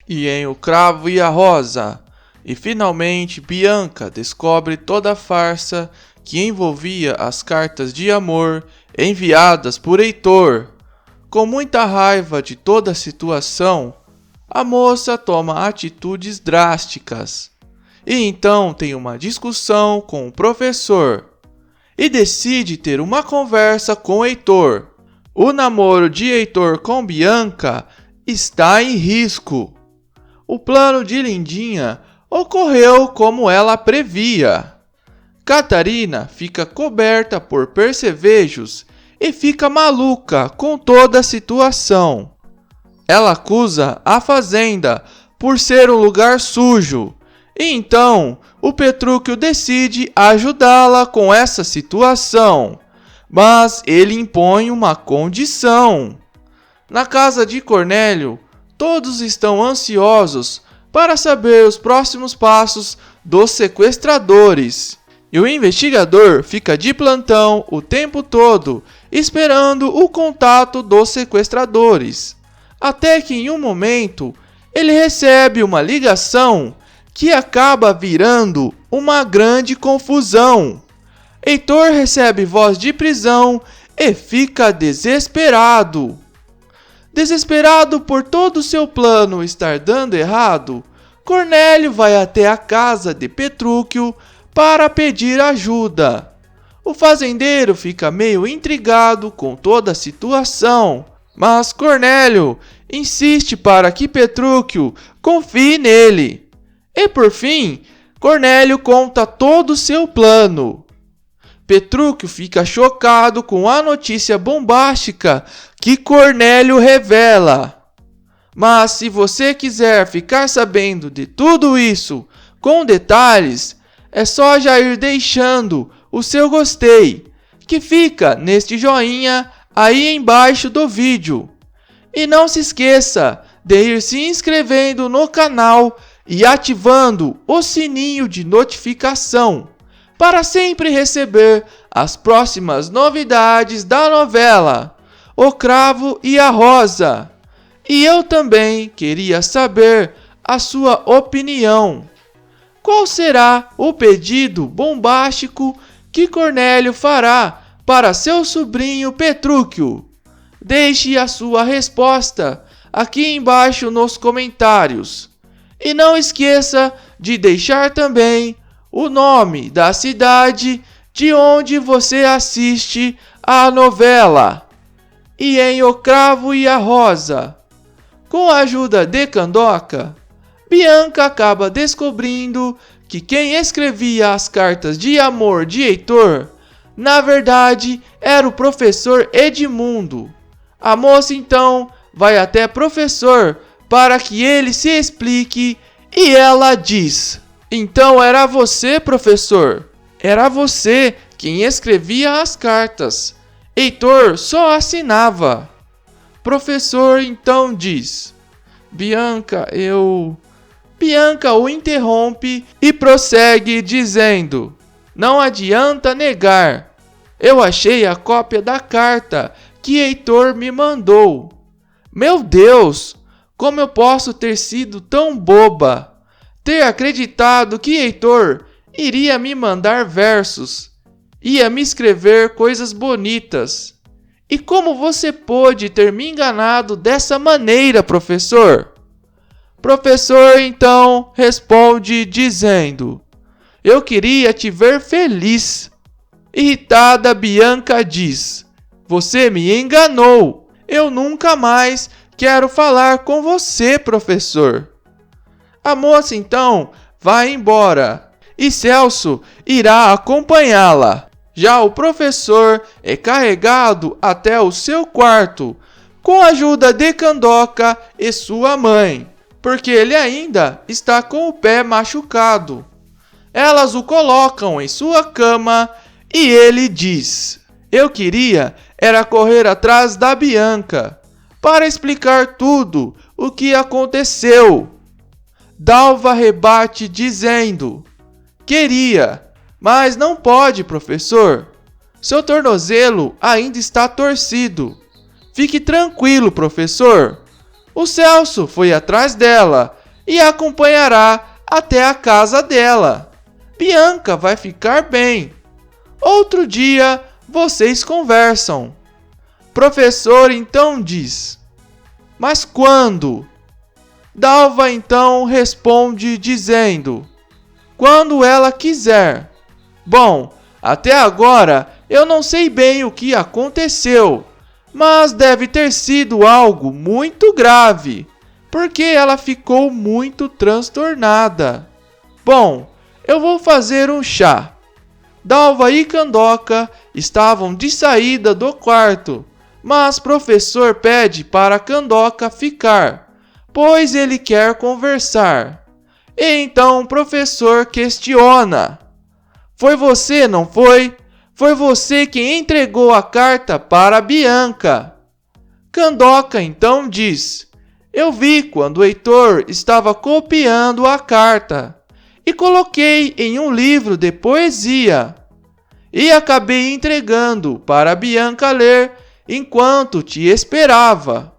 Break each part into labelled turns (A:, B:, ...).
A: E em O Cravo e a Rosa. E finalmente Bianca descobre toda a farsa que envolvia as cartas de amor enviadas por Heitor. Com muita raiva de toda a situação, a moça toma atitudes drásticas. E então tem uma discussão com o professor e decide ter uma conversa com Heitor. O namoro de Heitor com Bianca está em risco. O plano de Lindinha ocorreu como ela previa. Catarina fica coberta por percevejos e fica maluca com toda a situação. Ela acusa a fazenda por ser um lugar sujo, e então o Petrúquio decide ajudá-la com essa situação, mas ele impõe uma condição. Na casa de Cornélio, todos estão ansiosos para saber os próximos passos dos sequestradores. E o investigador fica de plantão o tempo todo, esperando o contato dos sequestradores. Até que em um momento, ele recebe uma ligação que acaba virando uma grande confusão. Heitor recebe voz de prisão e fica desesperado. Desesperado por todo o seu plano estar dando errado, Cornélio vai até a casa de Petrúquio para pedir ajuda. O fazendeiro fica meio intrigado com toda a situação, mas Cornélio insiste para que Petrúquio confie nele. E por fim, Cornélio conta todo o seu plano. Petrúquio fica chocado com a notícia bombástica que Cornélio revela. Mas se você quiser ficar sabendo de tudo isso com detalhes, é só já ir deixando o seu gostei, que fica neste joinha aí embaixo do vídeo. E não se esqueça de ir se inscrevendo no canal e ativando o sininho de notificação, para sempre receber as próximas novidades da novela O Cravo e a Rosa. E eu também queria saber a sua opinião. Qual será o pedido bombástico que Cornélio fará para seu sobrinho Petrúquio? Deixe a sua resposta aqui embaixo nos comentários. E não esqueça de deixar também o nome da cidade de onde você assiste a novela. E em O Cravo e a Rosa, com a ajuda de Candoca, Bianca acaba descobrindo que quem escrevia as cartas de amor de Heitor, na verdade, era o professor Edmundo. A moça então vai até o professor para que ele se explique e ela diz: "Então era você, professor. Era você quem escrevia as cartas. Heitor só assinava." Professor então diz: Bianca o interrompe e prossegue dizendo: "Não adianta negar. Eu achei a cópia da carta que Heitor me mandou. Meu Deus, como eu posso ter sido tão boba, ter acreditado que Heitor iria me mandar versos, ia me escrever coisas bonitas. E como você pôde ter me enganado dessa maneira, professor?" Professor então responde dizendo: "Eu queria te ver feliz." Irritada, Bianca diz: "Você me enganou. Eu nunca mais quero falar com você, professor." A moça então vai embora e Celso irá acompanhá-la. Já o professor é carregado até o seu quarto com a ajuda de Candoca e sua mãe, porque ele ainda está com o pé machucado. Elas o colocam em sua cama e ele diz: "Eu queria era correr atrás da Bianca para explicar tudo o que aconteceu." Dalva rebate dizendo: "Queria, mas não pode, professor. Seu tornozelo ainda está torcido. Fique tranquilo, professor." O Celso foi atrás dela e a acompanhará até a casa dela. Bianca vai ficar bem. Outro dia, vocês conversam. Professor então diz: mas quando? Dalva então responde dizendo: quando ela quiser. Bom, até agora eu não sei bem o que aconteceu, mas deve ter sido algo muito grave, porque ela ficou muito transtornada. Bom, eu vou fazer um chá. Dalva e Candoca estavam de saída do quarto, mas professor pede para Candoca ficar, pois ele quer conversar. E então o professor questiona: foi você, não foi? Foi você quem entregou a carta para Bianca. Candoca então diz: eu vi quando o Heitor estava copiando a carta e coloquei em um livro de poesia e acabei entregando para Bianca ler enquanto te esperava.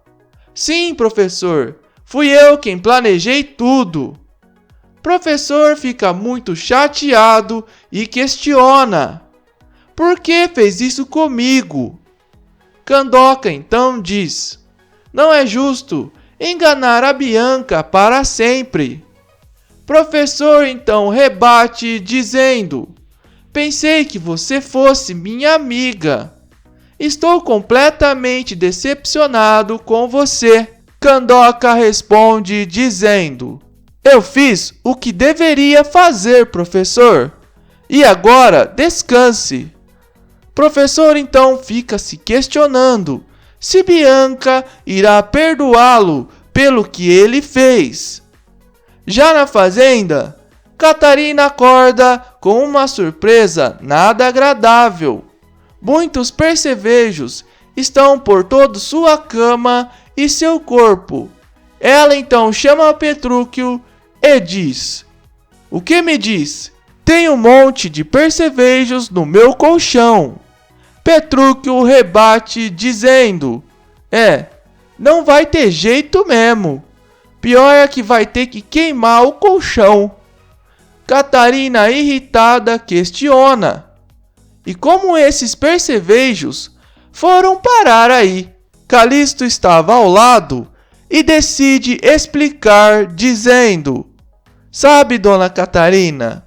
A: Sim, professor, fui eu quem planejei tudo. Professor fica muito chateado e questiona: por que fez isso comigo? Candoca então diz: não é justo enganar a Bianca para sempre. Professor então rebate dizendo: pensei que você fosse minha amiga. Estou completamente decepcionado com você. Candoca responde dizendo: eu fiz o que deveria fazer, professor. E agora descanse. Professor então fica se questionando se Bianca irá perdoá-lo pelo que ele fez. Já na fazenda, Catarina acorda com uma surpresa nada agradável. Muitos percevejos estão por toda sua cama e seu corpo. Ela então chama Petrúquio e diz: o que me diz? Tem um monte de percevejos no meu colchão. Petrúquio rebate dizendo: não vai ter jeito mesmo. Pior é que vai ter que queimar o colchão. Catarina, irritada, questiona: e como esses percevejos foram parar aí? Calisto estava ao lado e decide explicar dizendo: sabe, dona Catarina,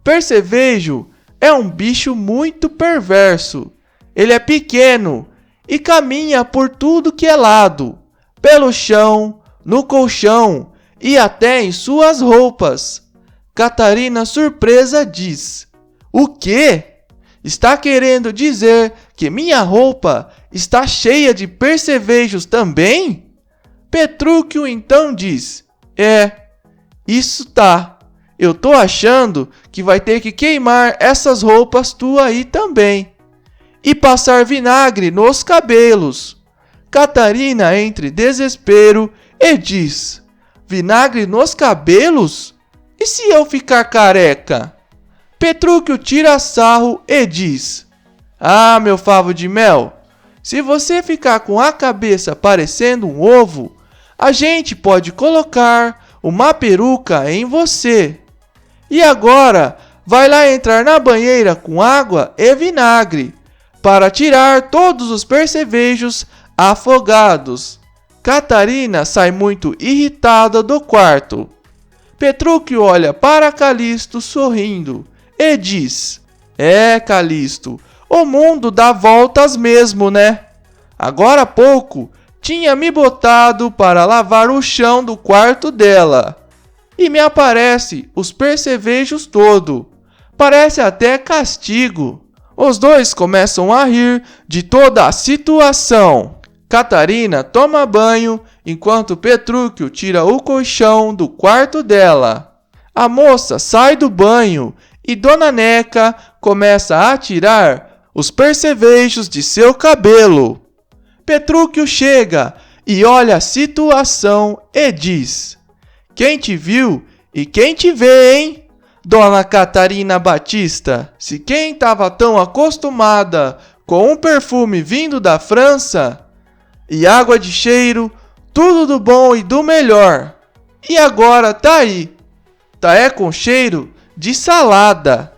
A: percevejo é um bicho muito perverso. Ele é pequeno e caminha por tudo que é lado, pelo chão, no colchão e até em suas roupas. Catarina, surpresa, diz: o quê? Está querendo dizer que minha roupa está cheia de percevejos também? Petrúquio então diz: isso tá. Eu tô achando que vai ter que queimar essas roupas tuas aí também. E passar vinagre nos cabelos. Catarina entra em desespero e diz: vinagre nos cabelos? E se eu ficar careca? Petrúquio tira sarro e diz: ah, meu favo de mel, se você ficar com a cabeça parecendo um ovo, a gente pode colocar uma peruca em você. E agora, vai lá entrar na banheira com água e vinagre, para tirar todos os percevejos afogados. Catarina sai muito irritada do quarto. Petrúquio olha para Calisto sorrindo e diz: Calisto, o mundo dá voltas mesmo, né? Agora há pouco tinha me botado para lavar o chão do quarto dela e me aparece os percevejos todo. Parece até castigo. Os dois começam a rir de toda a situação. Catarina toma banho enquanto Petrúquio tira o colchão do quarto dela. A moça sai do banho e Dona Neca começa a tirar os percevejos de seu cabelo. Petrúquio chega e olha a situação e diz: quem te viu e quem te vê, hein? Dona Catarina Batista, se quem estava tão acostumada com um perfume vindo da França e água de cheiro, tudo do bom e do melhor, E agora tá aí. Tá com cheiro de salada.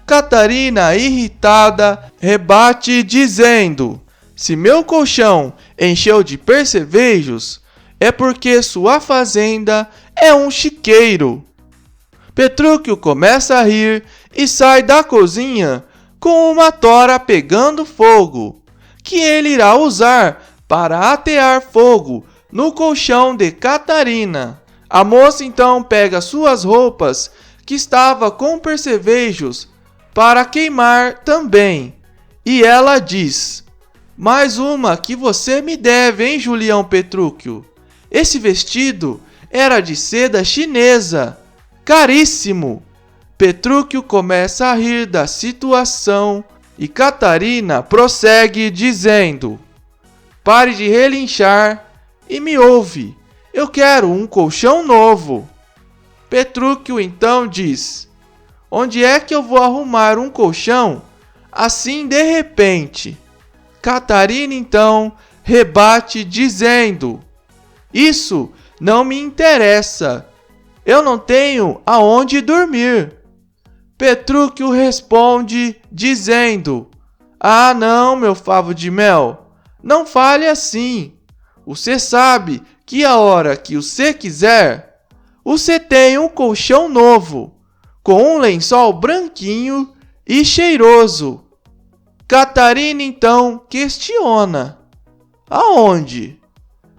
A: Catarina, irritada, rebate dizendo: se meu colchão encheu de percevejos, é porque sua fazenda é um chiqueiro. Petrúquio começa a rir e sai da cozinha com uma tora pegando fogo, que ele irá usar para atear fogo no colchão de Catarina. A moça então pega suas roupas, que estava com percevejos, para queimar também. E ela diz: mais uma que você me deve, hein, Julião Petrúquio? Esse vestido era de seda chinesa, caríssimo. Petrúquio começa a rir da situação e Catarina prossegue dizendo: pare de relinchar e me ouve, eu quero um colchão novo. Petrúquio então diz: onde é que eu vou arrumar um colchão assim de repente? Catarina então rebate dizendo: isso não me interessa, eu não tenho aonde dormir. Petrúquio responde dizendo: ah não, meu favo de mel, não fale assim. Você sabe que a hora que você quiser, você tem um colchão novo, com um lençol branquinho e cheiroso. Catarina então questiona: aonde?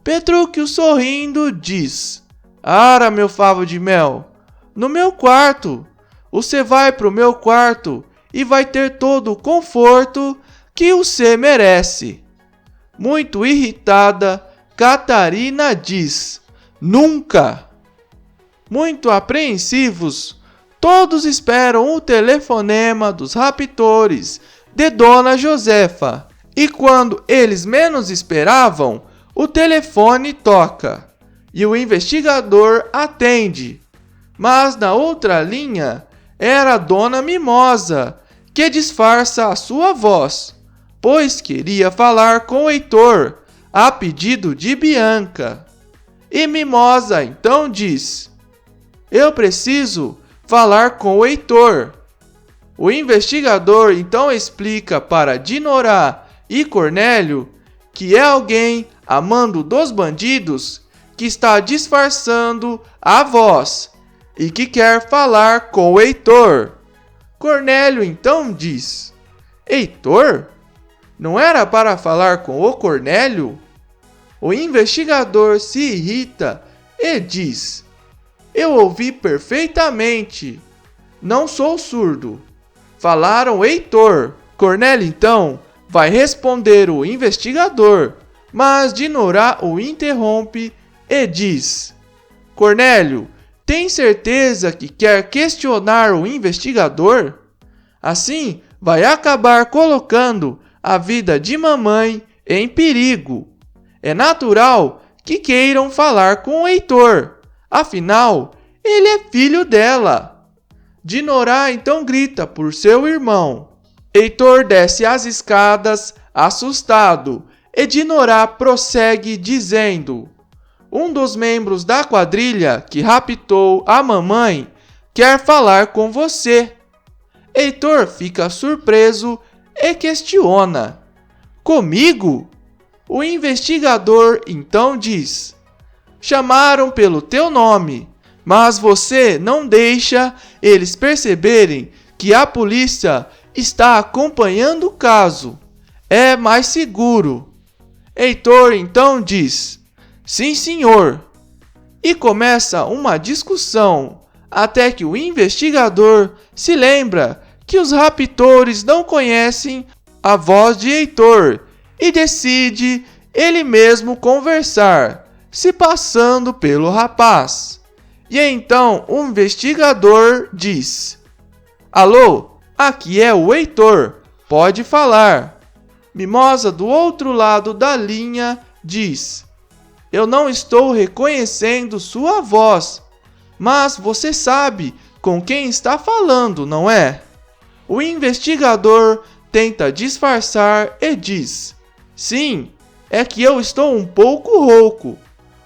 A: Petrúquio sorrindo diz: ara, meu favo de mel, no meu quarto. Você vai pro meu quarto e vai ter todo o conforto que você merece. Muito irritada, Catarina diz: nunca! Muito apreensivos, todos esperam o telefonema dos raptores de Dona Josefa. E quando eles menos esperavam, o telefone toca e o investigador atende. Mas na outra linha era a Dona Mimosa, que disfarça a sua voz, pois queria falar com o Heitor, a pedido de Bianca. E Mimosa então diz: eu preciso falar com o Heitor. O investigador então explica para Dinorá e Cornélio que é alguém a mando dos bandidos que está disfarçando a voz e que quer falar com o Heitor. Cornélio então diz: Heitor? Não era para falar com o Cornélio? O investigador se irrita e diz: eu ouvi perfeitamente. Não sou surdo. Falaram Heitor. Cornélio então vai responder o investigador, mas Dinorá o interrompe e diz: Cornélio, tem certeza que quer questionar o investigador? Assim vai acabar colocando a vida de mamãe em perigo. É natural que queiram falar com o Heitor, afinal, ele é filho dela. Dinorá então grita por seu irmão. Heitor desce as escadas, assustado, e Dinorá prossegue dizendo: um dos membros da quadrilha que raptou a mamãe quer falar com você. Heitor fica surpreso e questiona: comigo? O investigador então diz: chamaram pelo teu nome, mas você não deixa eles perceberem que a polícia está acompanhando o caso. É mais seguro. Heitor então diz: sim, senhor. E começa uma discussão, até que o investigador se lembra que os raptores não conhecem a voz de Heitor e decide ele mesmo conversar, se passando pelo rapaz. E então o investigador diz: alô, aqui é o Heitor, pode falar. Mimosa, do outro lado da linha, diz: eu não estou reconhecendo sua voz, mas você sabe com quem está falando, não é? O investigador tenta disfarçar e diz: sim, é que eu estou um pouco rouco,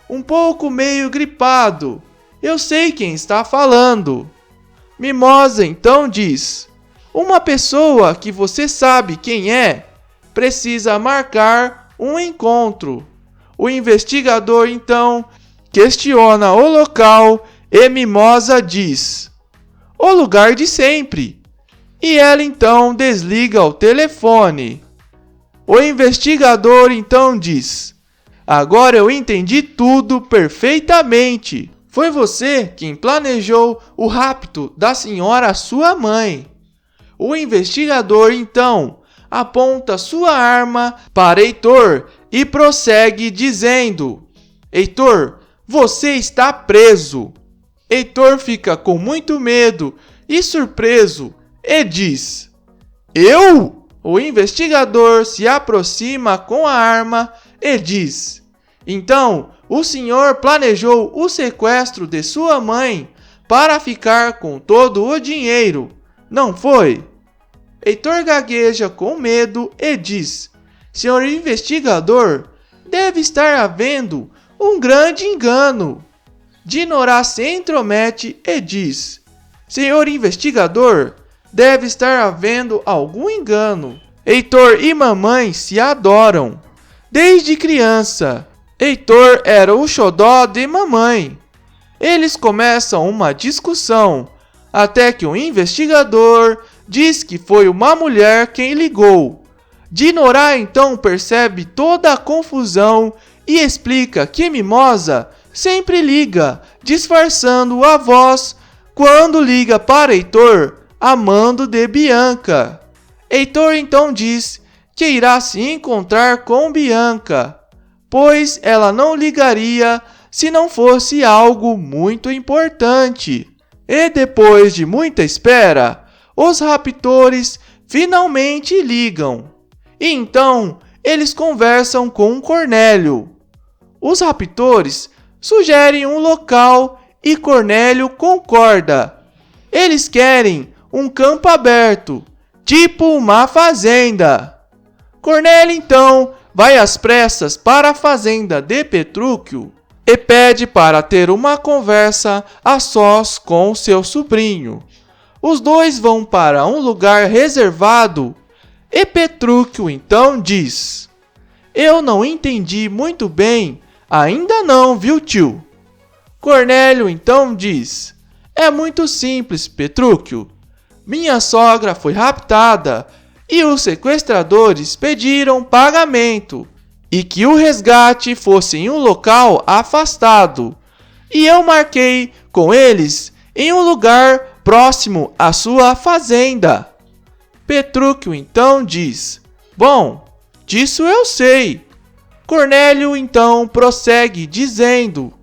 A: um pouco meio gripado, eu sei quem está falando. Mimosa então diz: uma pessoa que você sabe quem é, precisa marcar um encontro. O investigador então questiona o local e Mimosa diz: o lugar de sempre. E ela então desliga o telefone. O investigador então diz: agora eu entendi tudo perfeitamente. Foi você quem planejou o rapto da senhora sua mãe. O investigador então aponta sua arma para Heitor e prossegue dizendo: Heitor, você está preso. Heitor fica com muito medo e surpreso e diz: eu? O investigador se aproxima com a arma e diz: então, o senhor planejou o sequestro de sua mãe para ficar com todo o dinheiro, não foi? Heitor gagueja com medo e diz: senhor investigador, deve estar havendo um grande engano. Dinorá se intromete e diz: senhor investigador, deve estar havendo algum engano. Heitor e mamãe se adoram. Desde criança, Heitor era o xodó de mamãe. Eles começam uma discussão, até que o investigador diz que foi uma mulher quem ligou. Dinorá então percebe toda a confusão e explica que Mimosa sempre liga, disfarçando a voz quando liga para Heitor, amando de Bianca. Heitor então diz que irá se encontrar com Bianca, pois ela não ligaria se não fosse algo muito importante. E depois de muita espera, os raptores finalmente ligam. E então eles conversam com Cornélio. Os raptores sugerem um local e Cornélio concorda. Eles querem um campo aberto, tipo uma fazenda. Cornélio então vai às pressas para a fazenda de Petrúquio e pede para ter uma conversa a sós com seu sobrinho. Os dois vão para um lugar reservado e Petrúquio então diz: eu não entendi muito bem, ainda não, viu, tio? Cornélio então diz: é muito simples, Petrúquio. Minha sogra foi raptada e os sequestradores pediram pagamento e que o resgate fosse em um local afastado. E eu marquei com eles em um lugar próximo à sua fazenda. Petrúquio então diz: bom, disso eu sei. Cornélio então prossegue dizendo: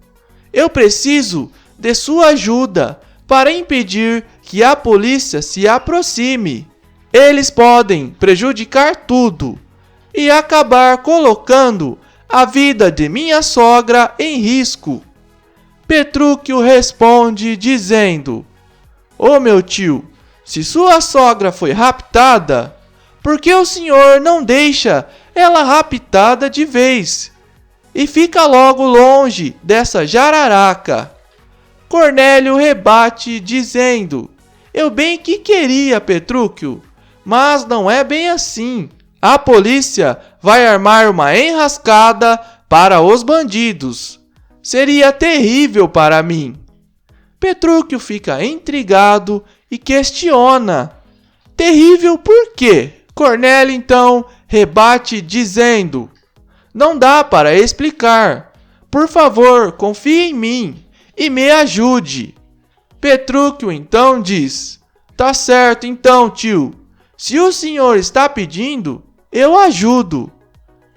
A: eu preciso de sua ajuda para impedir que a polícia se aproxime. Eles podem prejudicar tudo e acabar colocando a vida de minha sogra em risco. Petrúquio responde dizendo: ô meu tio, se sua sogra foi raptada, por que o senhor não deixa ela raptada de vez e fica logo longe dessa jararaca? Cornélio rebate dizendo: eu bem que queria, Petrúquio, mas não é bem assim. A polícia vai armar uma enrascada para os bandidos. Seria terrível para mim. Petrúquio fica intrigado e questiona: terrível por quê? Cornélio então rebate dizendo: não dá para explicar. Por favor, confie em mim e me ajude. Petrúquio então diz: tá certo então, tio. Se o senhor está pedindo, eu ajudo.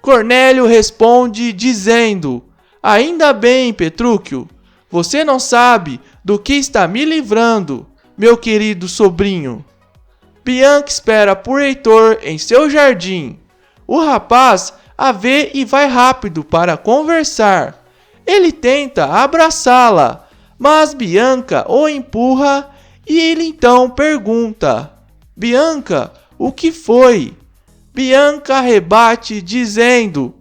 A: Cornélio responde dizendo: ainda bem, Petrúquio, você não sabe do que está me livrando, meu querido sobrinho. Bianca espera por Heitor em seu jardim. O rapaz a vê e vai rápido para conversar. Ele tenta abraçá-la, mas Bianca o empurra e ele então pergunta: Bianca, o que foi? Bianca rebate dizendo: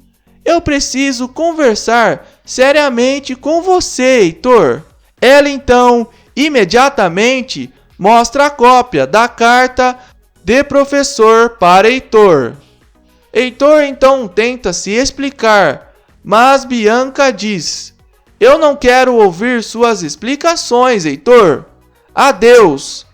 A: eu preciso conversar seriamente com você, Heitor. Ela então imediatamente mostra a cópia da carta de professor para Heitor. Heitor então tenta se explicar, mas Bianca diz: "Eu não quero ouvir suas explicações, Heitor. Adeus."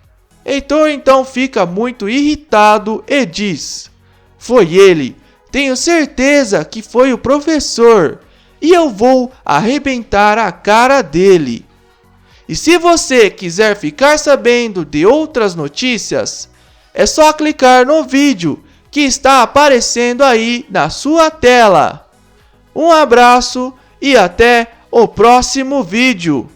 A: Heitor então fica muito irritado e diz: "Foi ele. Tenho certeza que foi o professor. E eu vou arrebentar a cara dele." E se você quiser ficar sabendo de outras notícias, é só clicar no vídeo que está aparecendo aí na sua tela. Um abraço e até o próximo vídeo.